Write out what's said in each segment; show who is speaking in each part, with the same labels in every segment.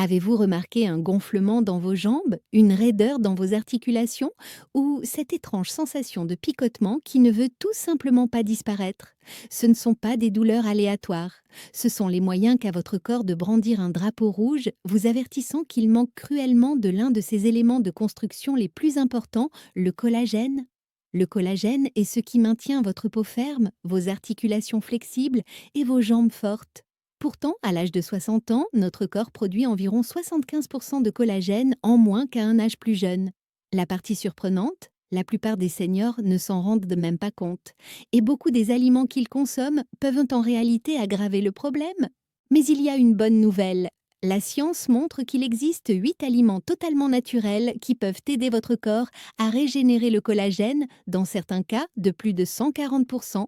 Speaker 1: Avez-vous remarqué un gonflement dans vos jambes, une raideur dans vos articulations ou cette étrange sensation de picotement qui ne veut tout simplement pas disparaître? Ce ne sont pas des douleurs aléatoires. Ce sont les moyens qu'a votre corps de brandir un drapeau rouge, vous avertissant qu'il manque cruellement de l'un de ses éléments de construction les plus importants, le collagène. Le collagène est ce qui maintient votre peau ferme, vos articulations flexibles et vos jambes fortes. Pourtant, à l'âge de 60 ans, notre corps produit environ 75% de collagène en moins qu'à un âge plus jeune. La partie surprenante, la plupart des seniors ne s'en rendent même pas compte. Et beaucoup des aliments qu'ils consomment peuvent en réalité aggraver le problème. Mais il y a une bonne nouvelle. La science montre qu'il existe 8 aliments totalement naturels qui peuvent aider votre corps à régénérer le collagène, dans certains cas de plus de 140%,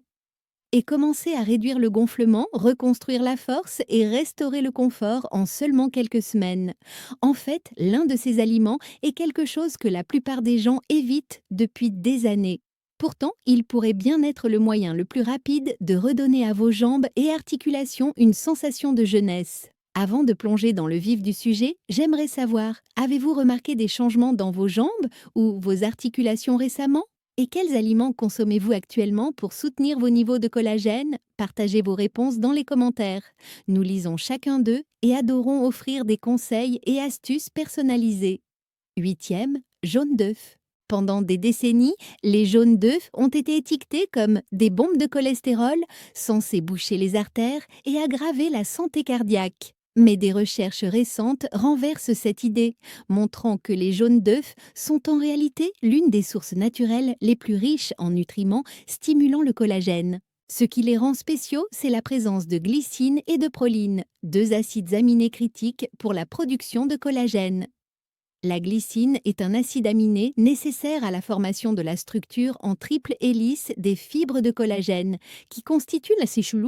Speaker 1: et commencer à réduire le gonflement, reconstruire la force et restaurer le confort en seulement quelques semaines. En fait, l'un de ces aliments est quelque chose que la plupart des gens évitent depuis des années. Pourtant, il pourrait bien être le moyen le plus rapide de redonner à vos jambes et articulations une sensation de jeunesse. Avant de plonger dans le vif du sujet, j'aimerais savoir, avez-vous remarqué des changements dans vos jambes ou vos articulations récemment? Et quels aliments consommez-vous actuellement pour soutenir vos niveaux de collagène? Partagez vos réponses dans les commentaires. Nous lisons chacun d'eux et adorons offrir des conseils et astuces personnalisés. Huitième, jaune d'œuf. Pendant des décennies, les jaunes d'œufs ont été étiquetés comme des bombes de cholestérol, censées boucher les artères et aggraver la santé cardiaque. Mais des recherches récentes renversent cette idée, montrant que les jaunes d'œufs sont en réalité l'une des sources naturelles les plus riches en nutriments stimulant le collagène. Ce qui les rend spéciaux, c'est la présence de glycine et de proline, deux acides aminés critiques pour la production de collagène. La glycine est un acide aminé nécessaire à la formation de la structure en triple hélice des fibres de collagène, qui constituent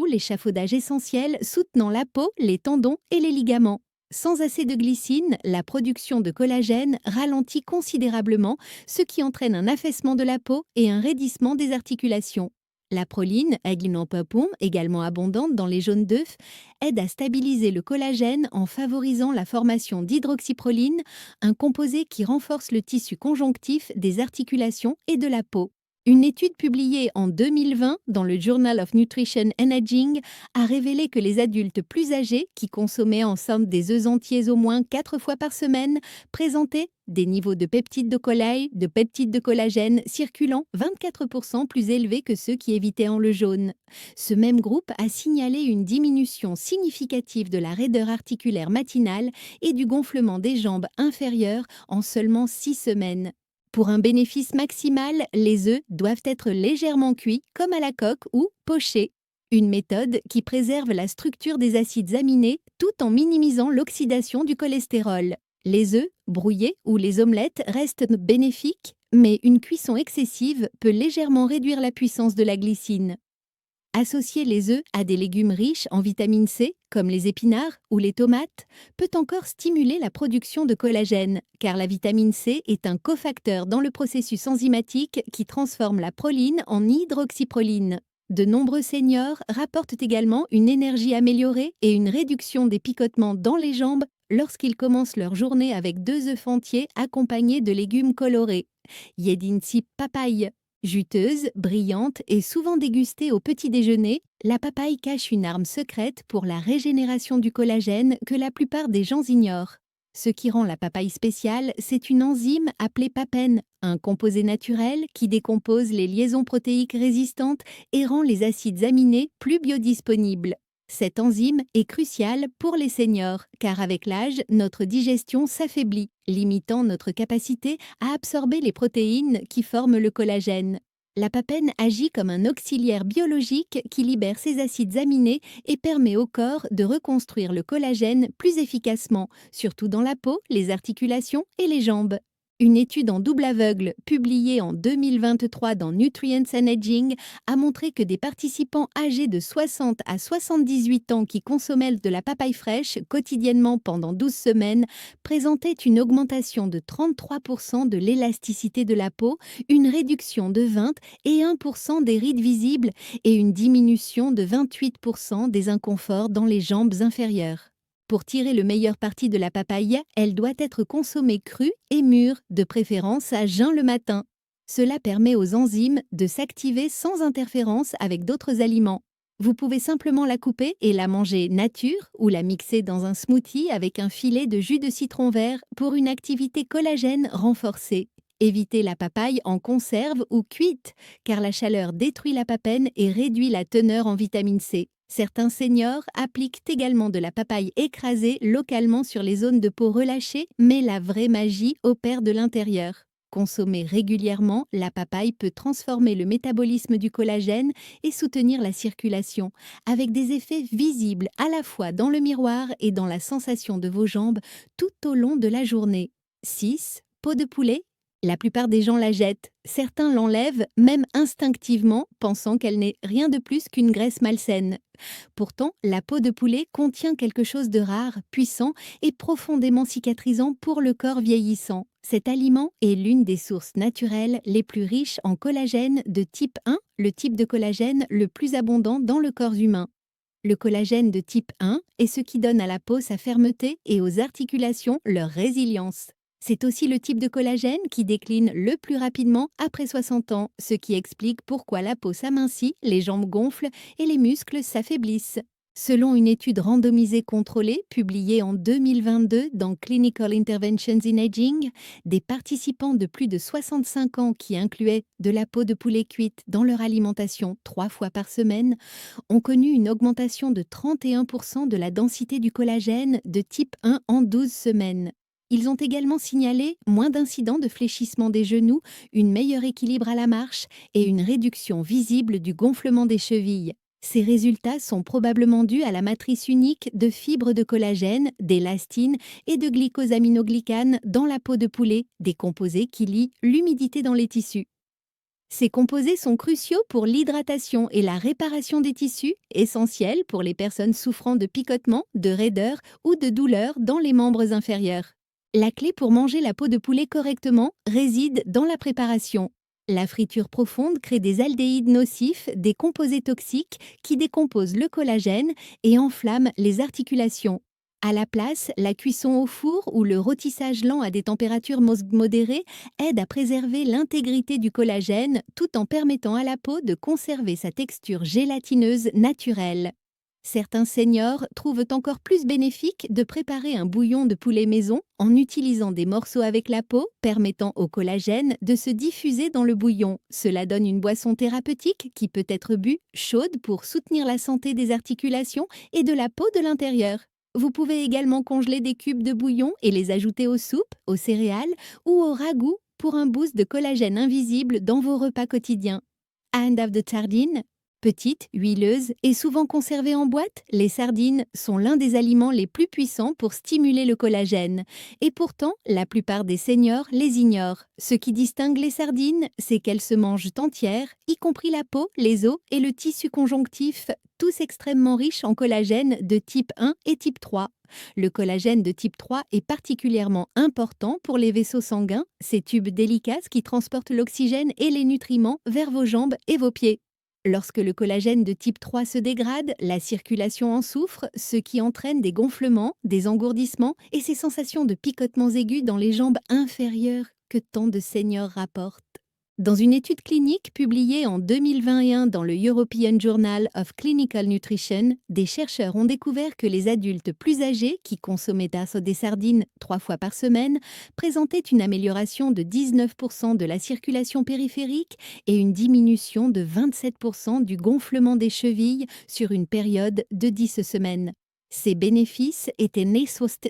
Speaker 1: l'échafaudage essentiel soutenant la peau, les tendons et les ligaments. Sans assez de glycine, la production de collagène ralentit considérablement, ce qui entraîne un affaissement de la peau et un raidissement des articulations. La proline, agglutinin, également abondante dans les jaunes d'œufs, aide à stabiliser le collagène en favorisant la formation d'hydroxyproline, un composé qui renforce le tissu conjonctif des articulations et de la peau. Une étude publiée en 2020 dans le Journal of Nutrition and Aging a révélé que les adultes plus âgés, qui consommaient ensemble des œufs entiers au moins 4 fois par semaine, présentaient des niveaux de peptides de peptides de collagène circulant 24% plus élevés que ceux qui évitaient en le jaune. Ce même groupe a signalé une diminution significative de la raideur articulaire matinale et du gonflement des jambes inférieures en seulement 6 semaines. Pour un bénéfice maximal, les œufs doivent être légèrement cuits, comme à la coque ou pochés. Une méthode qui préserve la structure des acides aminés tout en minimisant l'oxydation du cholestérol. Les œufs, brouillés ou les omelettes restent bénéfiques, mais une cuisson excessive peut légèrement réduire la puissance de la glycine. Associer les œufs à des légumes riches en vitamine C, comme les épinards ou les tomates, peut encore stimuler la production de collagène, car la vitamine C est un cofacteur dans le processus enzymatique qui transforme la proline en hydroxyproline. De nombreux seniors rapportent également une énergie améliorée et une réduction des picotements dans les jambes lorsqu'ils commencent leur journée avec 2 œufs entiers accompagnés de légumes colorés. Yedinsi papaye. Juteuse, brillante et souvent dégustée au petit déjeuner, la papaye cache une arme secrète pour la régénération du collagène que la plupart des gens ignorent. Ce qui rend la papaye spéciale, c'est une enzyme appelée papaine, un composé naturel qui décompose les liaisons protéiques résistantes et rend les acides aminés plus biodisponibles. Cette enzyme est cruciale pour les seniors, car avec l'âge, notre digestion s'affaiblit, limitant notre capacité à absorber les protéines qui forment le collagène. La papaine agit comme un auxiliaire biologique qui libère ces acides aminés et permet au corps de reconstruire le collagène plus efficacement, surtout dans la peau, les articulations et les jambes. Une étude en double aveugle, publiée en 2023 dans Nutrients and Aging, a montré que des participants âgés de 60 à 78 ans qui consommaient de la papaye fraîche quotidiennement pendant 12 semaines présentaient une augmentation de 33% de l'élasticité de la peau, une réduction de 20 et 1% des rides visibles et une diminution de 28% des inconforts dans les jambes inférieures. Pour tirer le meilleur parti de la papaye, elle doit être consommée crue et mûre, de préférence à jeun le matin. Cela permet aux enzymes de s'activer sans interférence avec d'autres aliments. Vous pouvez simplement la couper et la manger nature ou la mixer dans un smoothie avec un filet de jus de citron vert pour une activité collagène renforcée. Évitez la papaye en conserve ou cuite, car la chaleur détruit la papaine et réduit la teneur en vitamine C. Certains seniors appliquent également de la papaye écrasée localement sur les zones de peau relâchées, mais la vraie magie opère de l'intérieur. Consommée régulièrement, la papaye peut transformer le métabolisme du collagène et soutenir la circulation, avec des effets visibles à la fois dans le miroir et dans la sensation de vos jambes tout au long de la journée. 6. Peau de poulet. La plupart des gens la jettent. Certains l'enlèvent, même instinctivement, pensant qu'elle n'est rien de plus qu'une graisse malsaine. Pourtant, la peau de poulet contient quelque chose de rare, puissant et profondément cicatrisant pour le corps vieillissant. Cet aliment est l'une des sources naturelles les plus riches en collagène de type 1, le type de collagène le plus abondant dans le corps humain. Le collagène de type 1 est ce qui donne à la peau sa fermeté et aux articulations leur résilience. C'est aussi le type de collagène qui décline le plus rapidement après 60 ans, ce qui explique pourquoi la peau s'amincit, les jambes gonflent et les muscles s'affaiblissent. Selon une étude randomisée contrôlée publiée en 2022 dans Clinical Interventions in Aging, des participants de plus de 65 ans qui incluaient de la peau de poulet cuite dans leur alimentation 3 fois par semaine ont connu une augmentation de 31% de la densité du collagène de type 1 en 12 semaines. Ils ont également signalé moins d'incidents de fléchissement des genoux, un meilleur équilibre à la marche et une réduction visible du gonflement des chevilles. Ces résultats sont probablement dus à la matrice unique de fibres de collagène, d'élastine et de glycosaminoglycanes dans la peau de poulet, des composés qui lient l'humidité dans les tissus. Ces composés sont cruciaux pour l'hydratation et la réparation des tissus, essentiels pour les personnes souffrant de picotements, de raideurs ou de douleurs dans les membres inférieurs. La clé pour manger la peau de poulet correctement réside dans la préparation. La friture profonde crée des aldéhydes nocifs, des composés toxiques qui décomposent le collagène et enflamment les articulations. À la place, la cuisson au four ou le rôtissage lent à des températures modérées aide à préserver l'intégrité du collagène tout en permettant à la peau de conserver sa texture gélatineuse naturelle. Certains seniors trouvent encore plus bénéfique de préparer un bouillon de poulet maison en utilisant des morceaux avec la peau, permettant au collagène de se diffuser dans le bouillon. Cela donne une boisson thérapeutique qui peut être bue chaude pour soutenir la santé des articulations et de la peau de l'intérieur. Vous pouvez également congeler des cubes de bouillon et les ajouter aux soupes, aux céréales ou au ragoût pour un boost de collagène invisible dans vos repas quotidiens. Hand of the sardine. Petites, huileuses et souvent conservées en boîte, les sardines sont l'un des aliments les plus puissants pour stimuler le collagène. Et pourtant, la plupart des seniors les ignorent. Ce qui distingue les sardines, c'est qu'elles se mangent entières, y compris la peau, les os et le tissu conjonctif, tous extrêmement riches en collagène de type 1 et type 3. Le collagène de type 3 est particulièrement important pour les vaisseaux sanguins, ces tubes délicats qui transportent l'oxygène et les nutriments vers vos jambes et vos pieds. Lorsque le collagène de type 3 se dégrade, la circulation en souffre, ce qui entraîne des gonflements, des engourdissements et ces sensations de picotements aigus dans les jambes inférieures que tant de seniors rapportent. Dans une étude clinique publiée en 2021 dans le European Journal of Clinical Nutrition, des chercheurs ont découvert que les adultes plus âgés qui consommaient des sardines 3 fois par semaine présentaient une amélioration de 19% de la circulation périphérique et une diminution de 27% du gonflement des chevilles sur une période de 10 semaines. Ces bénéfices étaient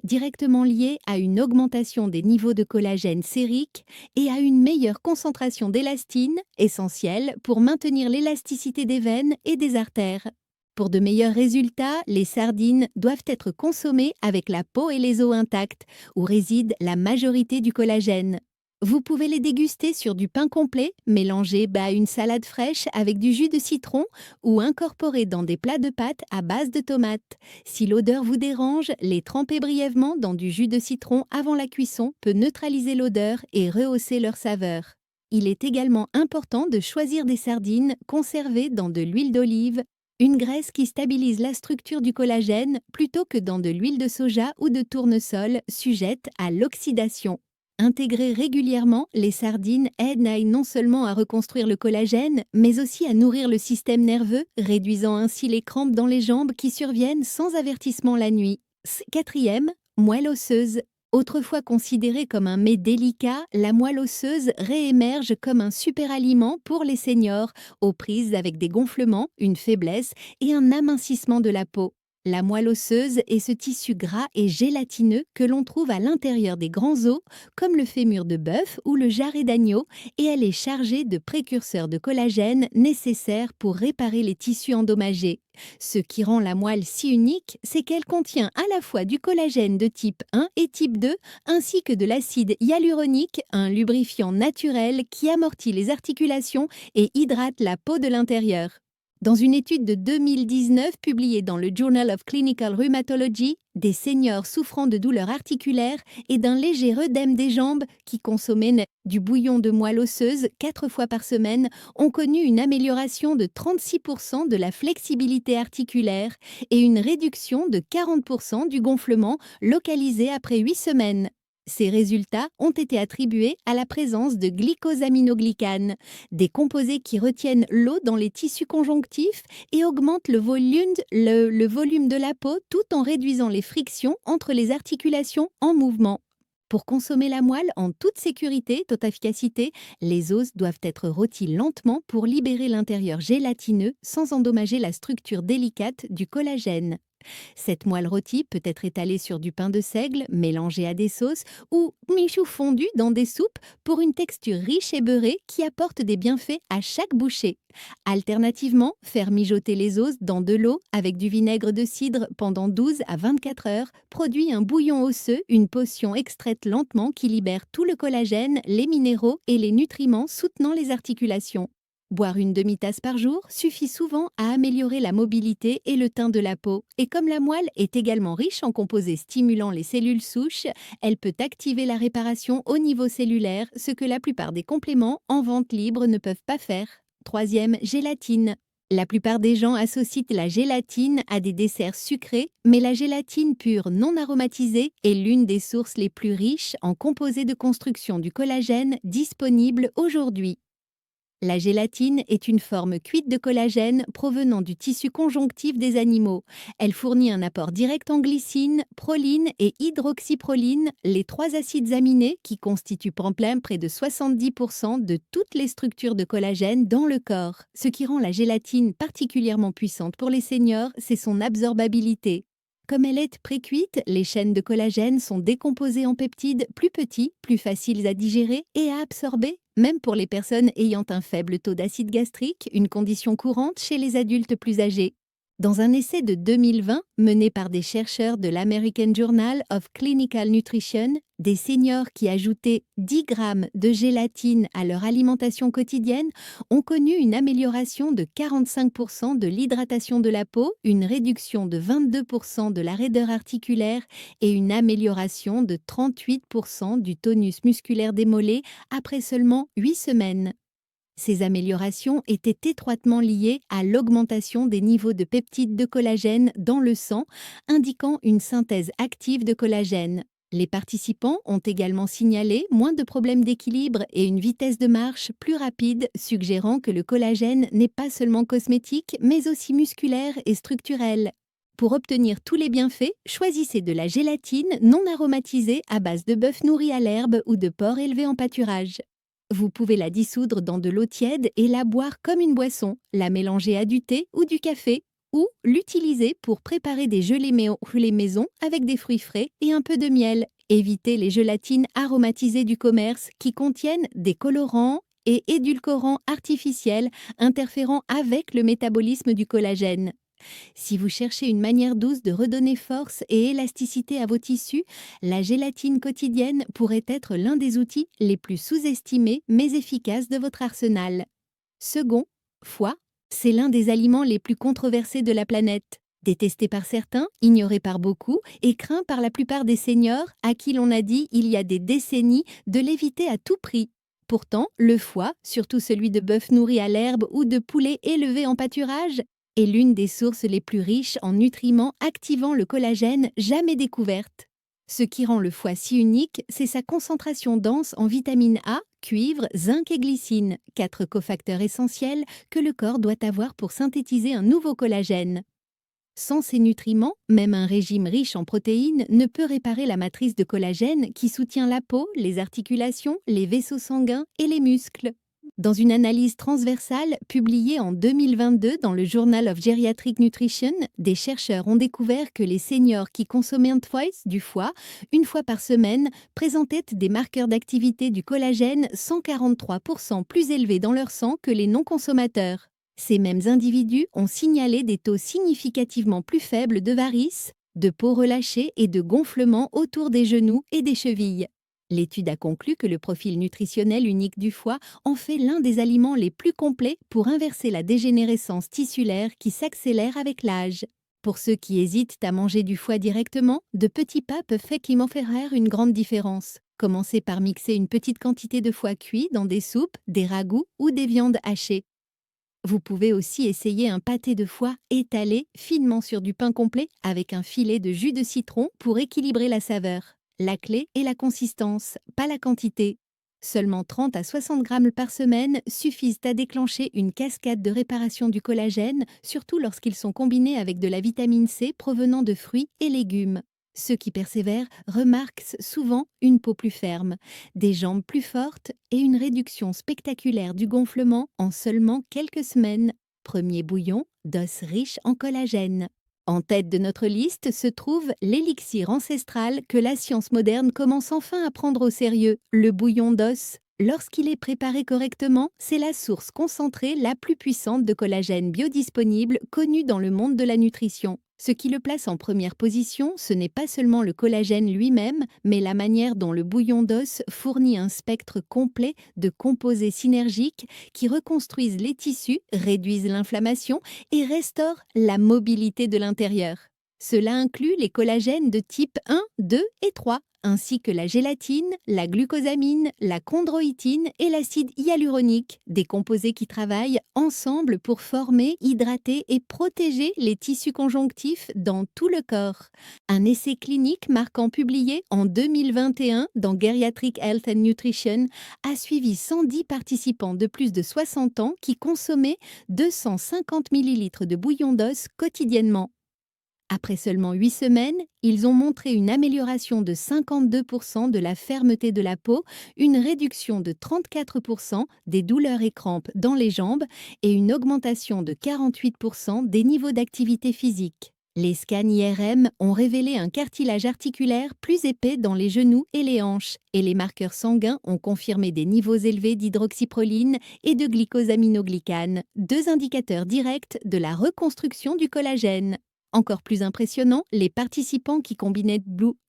Speaker 1: directement liés à une augmentation des niveaux de collagène sérique et à une meilleure concentration d'élastine, essentielle pour maintenir l'élasticité des veines et des artères. Pour de meilleurs résultats, les sardines doivent être consommées avec la peau et les os intacts, où réside la majorité du collagène. Vous pouvez les déguster sur du pain complet, mélangé à une salade fraîche avec du jus de citron ou incorporé dans des plats de pâtes à base de tomates. Si l'odeur vous dérange, les tremper brièvement dans du jus de citron avant la cuisson peut neutraliser l'odeur et rehausser leur saveur. Il est également important de choisir des sardines conservées dans de l'huile d'olive Une graisse qui stabilise la structure du collagène plutôt que dans de l'huile de soja ou de tournesol sujette à l'oxydation. Intégrer régulièrement, les sardines aident non seulement à reconstruire le collagène, mais aussi à nourrir le système nerveux, réduisant ainsi les crampes dans les jambes qui surviennent sans avertissement la nuit. Quatrième, moelle osseuse. Autrefois considérée comme un mets délicat, la moelle osseuse réémerge comme un super-aliment pour les seniors, aux prises avec des gonflements, une faiblesse et un amincissement de la peau. La moelle osseuse est ce tissu gras et gélatineux que l'on trouve à l'intérieur des grands os, comme le fémur de bœuf ou le jarret d'agneau, et elle est chargée de précurseurs de collagène nécessaires pour réparer les tissus endommagés. Ce qui rend la moelle si unique, c'est qu'elle contient à la fois du collagène de type 1 et type 2, ainsi que de l'acide hyaluronique, un lubrifiant naturel qui amortit les articulations et hydrate la peau de l'intérieur. Dans une étude de 2019 publiée dans le Journal of Clinical Rheumatology, des seniors souffrant de douleurs articulaires et d'un léger œdème des jambes qui consommaient du bouillon de moelle osseuse 4 fois par semaine ont connu une amélioration de 36% de la flexibilité articulaire et une réduction de 40% du gonflement localisé après 8 semaines. Ces résultats ont été attribués à la présence de glycosaminoglycanes, des composés qui retiennent l'eau dans les tissus conjonctifs et augmentent le volume de la peau tout en réduisant les frictions entre les articulations en mouvement. Pour consommer la moelle en toute sécurité, toute efficacité, les os doivent être rôtis lentement pour libérer l'intérieur gélatineux sans endommager la structure délicate du collagène. Cette moelle rôtie peut être étalée sur du pain de seigle, mélangée à des sauces ou michou fondu dans des soupes pour une texture riche et beurrée qui apporte des bienfaits à chaque bouchée. Alternativement, faire mijoter les os dans de l'eau avec du vinaigre de cidre pendant 12 à 24 heures produit un bouillon osseux, une potion extraite lentement qui libère tout le collagène, les minéraux et les nutriments soutenant les articulations. Boire une demi-tasse par jour suffit souvent à améliorer la mobilité et le teint de la peau. Et comme la moelle est également riche en composés stimulant les cellules souches, elle peut activer la réparation au niveau cellulaire, ce que la plupart des compléments en vente libre ne peuvent pas faire. Troisième, gélatine. La plupart des gens associent la gélatine à des desserts sucrés, mais la gélatine pure non aromatisée est l'une des sources les plus riches en composés de construction du collagène disponibles aujourd'hui. La gélatine est une forme cuite de collagène provenant du tissu conjonctif des animaux. Elle fournit un apport direct en glycine, proline et hydroxyproline, les 3 acides aminés qui constituent en plein près de 70% de toutes les structures de collagène dans le corps. Ce qui rend la gélatine particulièrement puissante pour les seniors, c'est son absorbabilité. Comme elle est précuite, les chaînes de collagène sont décomposées en peptides plus petits, plus faciles à digérer et à absorber, même pour les personnes ayant un faible taux d'acide gastrique, une condition courante chez les adultes plus âgés. Dans un essai de 2020 mené par des chercheurs de l'American Journal of Clinical Nutrition, des seniors qui ajoutaient 10 grammes de gélatine à leur alimentation quotidienne ont connu une amélioration de 45% de l'hydratation de la peau, une réduction de 22% de la raideur articulaire et une amélioration de 38% du tonus musculaire des mollets après seulement 8 semaines. Ces améliorations étaient étroitement liées à l'augmentation des niveaux de peptides de collagène dans le sang, indiquant une synthèse active de collagène. Les participants ont également signalé moins de problèmes d'équilibre et une vitesse de marche plus rapide, suggérant que le collagène n'est pas seulement cosmétique, mais aussi musculaire et structurel. Pour obtenir tous les bienfaits, choisissez de la gélatine non aromatisée à base de bœuf nourri à l'herbe ou de porc élevé en pâturage. Vous pouvez la dissoudre dans de l'eau tiède et la boire comme une boisson, la mélanger à du thé ou du café, ou l'utiliser pour préparer des gelées maison avec des fruits frais et un peu de miel. Évitez les gelatines aromatisées du commerce qui contiennent des colorants et édulcorants artificiels interférant avec le métabolisme du collagène. Si vous cherchez une manière douce de redonner force et élasticité à vos tissus, la gélatine quotidienne pourrait être l'un des outils les plus sous-estimés mais efficaces de votre arsenal. Second, foie, c'est l'un des aliments les plus controversés de la planète. Détesté par certains, ignoré par beaucoup et craint par la plupart des seniors à qui l'on a dit il y a des décennies de l'éviter à tout prix. Pourtant, le foie, surtout celui de bœuf nourri à l'herbe ou de poulet élevé en pâturage, est l'une des sources les plus riches en nutriments activant le collagène jamais découverte. Ce qui rend le foie si unique, c'est sa concentration dense en vitamine A, cuivre, zinc et glycine, 4 cofacteurs essentiels que le corps doit avoir pour synthétiser un nouveau collagène. Sans ces nutriments, même un régime riche en protéines ne peut réparer la matrice de collagène qui soutient la peau, les articulations, les vaisseaux sanguins et les muscles. Dans une analyse transversale publiée en 2022 dans le Journal of Geriatric Nutrition, des chercheurs ont découvert que les seniors qui consommaient twice du foie, une fois par semaine, présentaient des marqueurs d'activité du collagène 143% plus élevés dans leur sang que les non-consommateurs. Ces mêmes individus ont signalé des taux significativement plus faibles de varices, de peau relâchée et de gonflement autour des genoux et des chevilles. L'étude a conclu que le profil nutritionnel unique du foie en fait l'un des aliments les plus complets pour inverser la dégénérescence tissulaire qui s'accélère avec l'âge. Pour ceux qui hésitent à manger du foie directement, de petits pas peuvent faire une grande différence. Commencez par mixer une petite quantité de foie cuit dans des soupes, des ragoûts ou des viandes hachées. Vous pouvez aussi essayer un pâté de foie étalé finement sur du pain complet avec un filet de jus de citron pour équilibrer la saveur. La clé est la consistance, pas la quantité. Seulement 30 à 60 grammes par semaine suffisent à déclencher une cascade de réparation du collagène, surtout lorsqu'ils sont combinés avec de la vitamine C provenant de fruits et légumes. Ceux qui persévèrent remarquent souvent une peau plus ferme, des jambes plus fortes et une réduction spectaculaire du gonflement en seulement quelques semaines. Premier bouillon d'os riche en collagène. En tête de notre liste se trouve l'élixir ancestral que la science moderne commence enfin à prendre au sérieux, le bouillon d'os. Lorsqu'il est préparé correctement, c'est la source concentrée la plus puissante de collagène biodisponible connue dans le monde de la nutrition. Ce qui le place en première position, ce n'est pas seulement le collagène lui-même, mais la manière dont le bouillon d'os fournit un spectre complet de composés synergiques qui reconstruisent les tissus, réduisent l'inflammation et restaurent la mobilité de l'intérieur. Cela inclut les collagènes de type 1, 2 et 3, ainsi que la gélatine, la glucosamine, la chondroïtine et l'acide hyaluronique, des composés qui travaillent ensemble pour former, hydrater et protéger les tissus conjonctifs dans tout le corps. Un essai clinique marquant publié en 2021 dans Geriatric Health and Nutrition a suivi 110 participants de plus de 60 ans qui consommaient 250 ml de bouillon d'os quotidiennement. Après seulement 8 semaines, ils ont montré une amélioration de 52% de la fermeté de la peau, une réduction de 34% des douleurs et crampes dans les jambes et une augmentation de 48% des niveaux d'activité physique. Les scans IRM ont révélé un cartilage articulaire plus épais dans les genoux et les hanches, et les marqueurs sanguins ont confirmé des niveaux élevés d'hydroxyproline et de glycosaminoglycane, deux indicateurs directs de la reconstruction du collagène. Encore plus impressionnant, les participants qui combinaient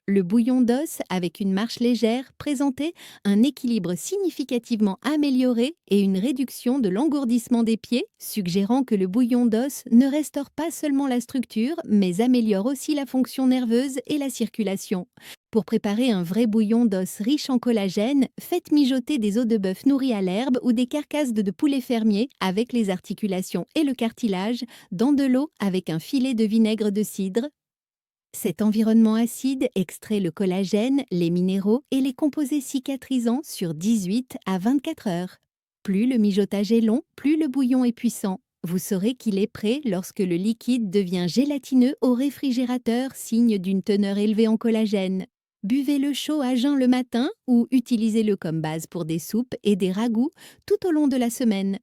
Speaker 1: le bouillon d'os avec une marche légère présentaient un équilibre significativement amélioré et une réduction de l'engourdissement des pieds, suggérant que le bouillon d'os ne restaure pas seulement la structure, mais améliore aussi la fonction nerveuse et la circulation. Pour préparer un vrai bouillon d'os riche en collagène, faites mijoter des os de bœuf nourris à l'herbe ou des carcasses de poulet fermier avec les articulations et le cartilage dans de l'eau avec un filet de vinaigre de cidre. Cet environnement acide extrait le collagène, les minéraux et les composés cicatrisants sur 18 à 24 heures. Plus le mijotage est long, plus le bouillon est puissant. Vous saurez qu'il est prêt lorsque le liquide devient gélatineux au réfrigérateur, signe d'une teneur élevée en collagène. Buvez-le chaud à jeun le matin ou utilisez-le comme base pour des soupes et des ragoûts tout au long de la semaine.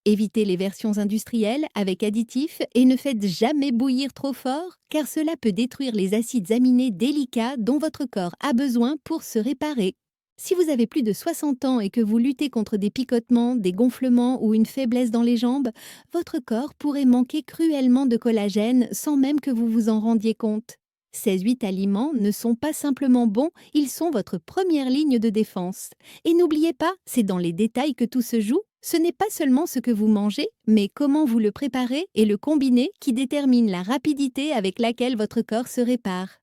Speaker 1: Évitez les versions industrielles avec additifs et ne faites jamais bouillir trop fort car cela peut détruire les acides aminés délicats dont votre corps a besoin pour se réparer. Si vous avez plus de 60 ans et que vous luttez contre des picotements, des gonflements ou une faiblesse dans les jambes, votre corps pourrait manquer cruellement de collagène sans même que vous vous en rendiez compte. Ces 8 aliments ne sont pas simplement bons, ils sont votre première ligne de défense. Et n'oubliez pas, c'est dans les détails que tout se joue. Ce n'est pas seulement ce que vous mangez, mais comment vous le préparez et le combinez qui détermine la rapidité avec laquelle votre corps se répare.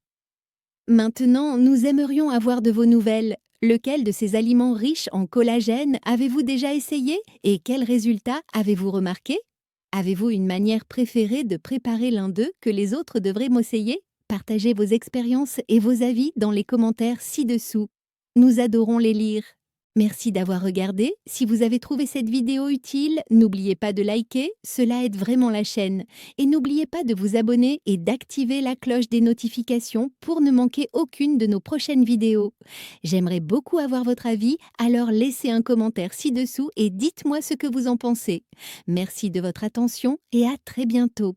Speaker 1: Maintenant, nous aimerions avoir de vos nouvelles. Lequel de ces aliments riches en collagène avez-vous déjà essayé et quels résultats avez-vous remarqués ? Avez-vous une manière préférée de préparer l'un d'eux que les autres devraient m'essayer? Partagez vos expériences et vos avis dans les commentaires ci-dessous. Nous adorons les lire. Merci d'avoir regardé. Si vous avez trouvé cette vidéo utile, n'oubliez pas de liker, cela aide vraiment la chaîne. Et n'oubliez pas de vous abonner et d'activer la cloche des notifications pour ne manquer aucune de nos prochaines vidéos. J'aimerais beaucoup avoir votre avis, alors laissez un commentaire ci-dessous et dites-moi ce que vous en pensez. Merci de votre attention et à très bientôt.